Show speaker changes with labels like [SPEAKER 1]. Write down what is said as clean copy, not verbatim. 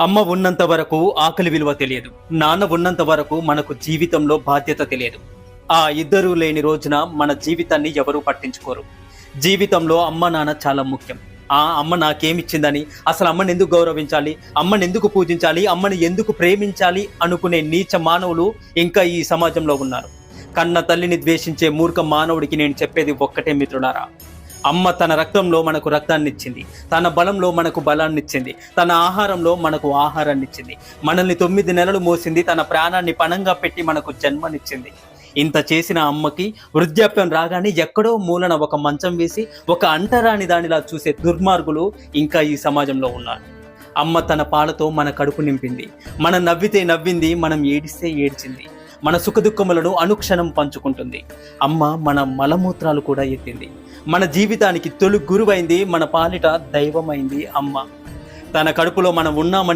[SPEAKER 1] అమ్మ ఉన్నంత వరకు ఆకలి విలువ తెలియదు. నాన్న ఉన్నంత వరకు మనకు జీవితంలో బాధ్యత తెలియదు. ఆ ఇద్దరూ లేని రోజున మన జీవితాన్ని ఎవరూ పట్టించుకోరు. జీవితంలో అమ్మ నాన్న చాలా ముఖ్యం. ఆ అమ్మ నాకేమిచ్చిందని, అసలు అమ్మని ఎందుకు గౌరవించాలి, అమ్మని ఎందుకు పూజించాలి, అమ్మని ఎందుకు ప్రేమించాలి అనుకునే నీచ మానవులు ఇంకా ఈ సమాజంలో ఉన్నారు. కన్న తల్లిని ద్వేషించే మూర్ఖ మానవుడికి నేను చెప్పేది ఒక్కటే మిత్రులారా, అమ్మ తన రక్తంలో మనకు రక్తాన్ని ఇచ్చింది, తన బలంలో మనకు బలాన్ని ఇచ్చింది, తన ఆహారంలో మనకు ఆహారాన్ని ఇచ్చింది, మనల్ని 9 నెలలు మోసింది, తన ప్రాణాన్ని పణంగా పెట్టి మనకు జన్మనిచ్చింది. ఇంత చేసిన అమ్మకి వృద్ధాప్యం రాగానే ఎక్కడో మూలన ఒక మంచం వేసి ఒక అంటరాని దానిలా చూసే దుర్మార్గులు ఇంకా ఈ సమాజంలో ఉన్నారు. అమ్మ తన పాలతో మన కడుపు నింపింది, మనం నవ్వితే నవ్వింది, మనం ఏడిస్తే ఏడ్చింది, మన సుఖదుఖములను అనుక్షణం పంచుకుంటుంది. అమ్మ మన మలమూత్రాలు కూడా ఎత్తింది, మన జీవితానికి తొలి గురువైంది, మన పాలిట దైవమైంది అమ్మ. తన కడుపులో మనం ఉన్నామని